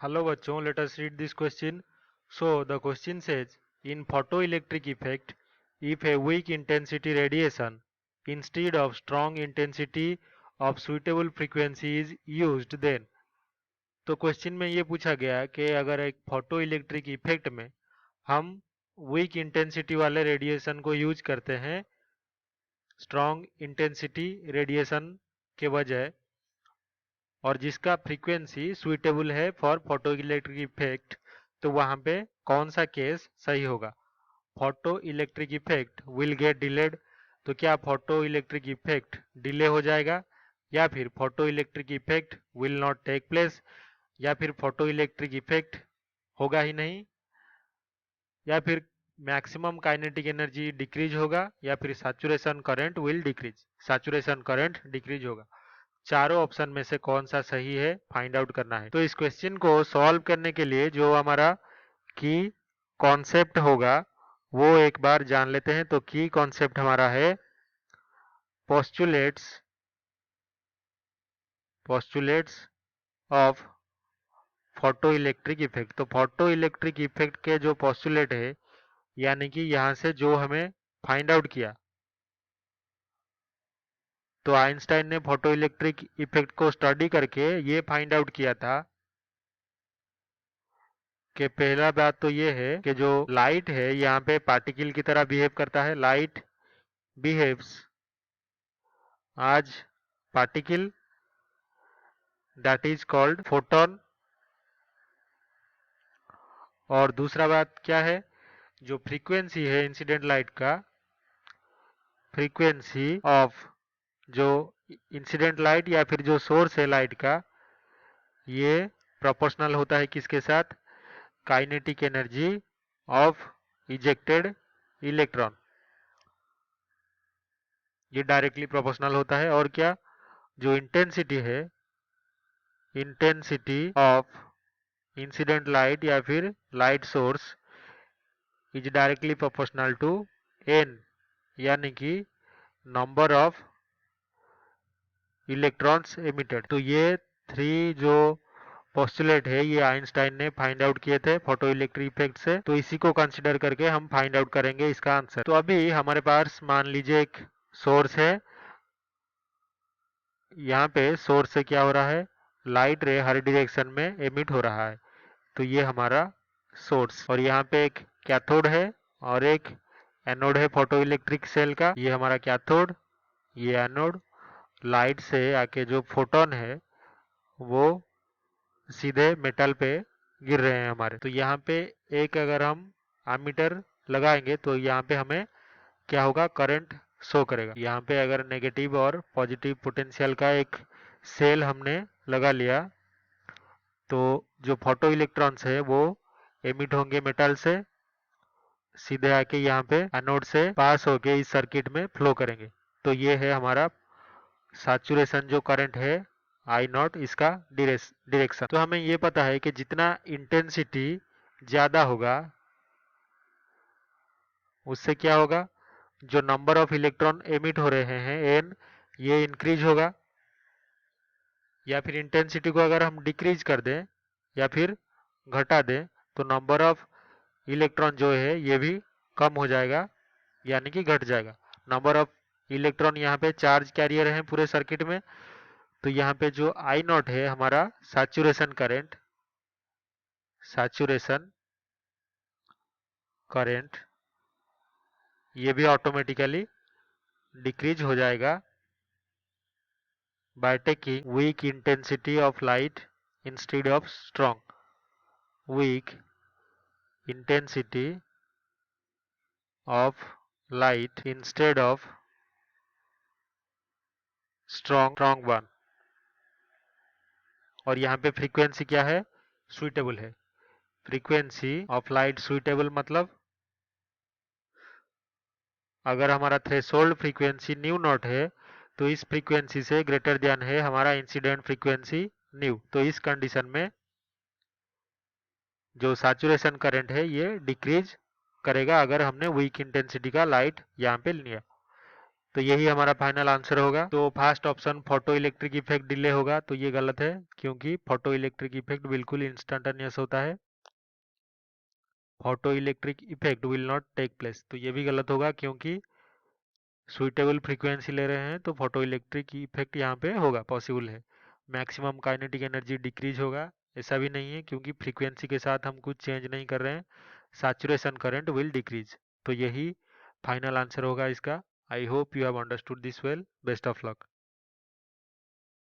Hello bachon, let us read this question. So the question says, in photoelectric effect, if a weak intensity radiation instead of strong intensity of suitable frequency is used, then तो question में ये पूछा गया कि अगर एक photo electric effect में हम वीक इंटेंसिटी वाले रेडिएशन को यूज करते हैं स्ट्रॉन्ग इंटेंसिटी रेडिएशन के बजाय और जिसका फ्रीक्वेंसी सुइटेबल है फॉर फोटो इलेक्ट्रिक इफेक्ट, तो वहां पे कौन सा केस सही होगा? Photo electric effect will get delayed, तो क्या फोटो इलेक्ट्रिक इफेक्ट डिले हो जाएगा, या फिर photo electric effect will not take place, या फिर फोटो इलेक्ट्रिक इफेक्ट होगा ही नहीं, या फिर मैक्सिमम काइनेटिक एनर्जी डिक्रीज होगा, या फिर saturation current will decrease, saturation current decrease होगा। चारों ऑप्शन में से कौन सा सही है फाइंड आउट करना है। तो इस क्वेश्चन को सॉल्व करने के लिए जो हमारा की कॉन्सेप्ट होगा वो एक बार जान लेते हैं। तो की कॉन्सेप्ट हमारा है postulates postulates of photo electric effect. तो फोटो इलेक्ट्रिक इफेक्ट के जो पोस्टुलेट है, यानी कि यहां से जो हमें फाइंड आउट किया, तो आइंस्टाइन ने फोटो इलेक्ट्रिक इफेक्ट को स्टडी करके ये फाइंड आउट किया था कि पहला बात तो ये है कि जो लाइट है यहाँ पे पार्टिकल की तरह बिहेव करता है। लाइट बिहेव्स आज particle, that is called photon. और दूसरा बात क्या है, जो फ्रीक्वेंसी है इंसिडेंट लाइट का, फ्रीक्वेंसी ऑफ जो इंसिडेंट लाइट या फिर जो सोर्स है लाइट का, ये प्रोपोर्शनल होता है किसके साथ? Kinetic energy of ejected electron, ये डायरेक्टली प्रोपोर्शनल होता है। और क्या, जो इंटेंसिटी है, इंटेंसिटी ऑफ इंसिडेंट लाइट या फिर light source is directly proportional to n, यानी कि नंबर ऑफ इलेक्ट्रॉन्स एमिटेड। तो ये थ्री जो पोस्टुलेट है ये आइंस्टाइन ने फाइंड आउट किए थे फोटो इलेक्ट्रिक इफेक्ट से। तो इसी को कंसिडर करके हम फाइंड आउट करेंगे इसका आंसर। तो अभी हमारे पास मान लीजिए एक सोर्स है, यहाँ पे सोर्स से क्या हो रहा है, लाइट रे हर डायरेक्शन में एमिट हो रहा है। तो ये हमारा सोर्स, और यहाँ पे एक कैथोड है और एक एनोड है फोटो इलेक्ट्रिक सेल का। ये हमारा कैथोड, ये एनोड। लाइट से आके जो फोटोन है वो सीधे मेटल पे गिर रहे हैं हमारे। तो यहाँ पे एक अगर हम एमीटर लगाएंगे तो यहाँ पे हमें क्या होगा, करंट शो करेगा। यहाँ पे अगर नेगेटिव और पॉजिटिव पोटेंशियल का एक सेल हमने लगा लिया, तो जो फोटो इलेक्ट्रॉन्स है वो एमिट होंगे मेटल से, सीधे आके यहाँ पे एनोड से पास होके इस सर्किट में फ्लो करेंगे। तो ये है हमारा सैचुरेशन जो करंट है आई नॉट, इसका डायरेक्शन। तो हमें ये पता है कि जितना इंटेंसिटी ज्यादा होगा उससे क्या होगा, जो नंबर ऑफ इलेक्ट्रॉन एमिट हो रहे हैं एन, ये इंक्रीज होगा। या फिर इंटेंसिटी को अगर हम डिक्रीज कर दें या फिर घटा दें, तो नंबर ऑफ इलेक्ट्रॉन जो है ये भी कम हो जाएगा, यानी कि घट जाएगा। नंबर ऑफ इलेक्ट्रॉन यहाँ पे चार्ज कैरियर हैं पूरे सर्किट में। तो यहाँ पे जो आई नॉट है हमारा सैचुरेशन करंट, सैचुरेशन करंट ये भी ऑटोमेटिकली डिक्रीज हो जाएगा by taking weak intensity of light instead of strong. Weak intensity of light instead of strong one. और यहाँ पे फ्रीक्वेंसी क्या है, सुइटेबल है। फ्रीक्वेंसी ऑफ लाइट सुइटेबल मतलब अगर हमारा थ्रेशोल्ड फ्रीक्वेंसी न्यू नॉट है तो इस फ्रीक्वेंसी से ग्रेटर देन है हमारा इंसिडेंट फ्रीक्वेंसी न्यू। तो इस कंडीशन में जो सैचुरेशन करंट है ये डिक्रीज करेगा अगर हमने वीक इंटेंसिटी का लाइट यहाँ पे लिया। तो यही हमारा फाइनल आंसर होगा। तो first option photo electric effect delay होगा, तो ये गलत है, क्योंकि फोटो इलेक्ट्रिक इफेक्ट बिल्कुल इंस्टंटेनियस होता है। Photo electric effect will not take place, तो ये भी गलत होगा, क्योंकि सुइटेबल फ्रीक्वेंसी ले रहे हैं तो फोटो इलेक्ट्रिक इफेक्ट यहाँ पे होगा, पॉसिबल है। मैक्सिमम काइनेटिक एनर्जी डिक्रीज होगा, ऐसा भी नहीं है, क्योंकि फ्रीक्वेंसी के साथ हम कुछ चेंज नहीं कर रहे हैं। सैचुरेशन करंट विल डिक्रीज, तो यही फाइनल आंसर होगा इसका। I hope you have understood this well. Best of luck.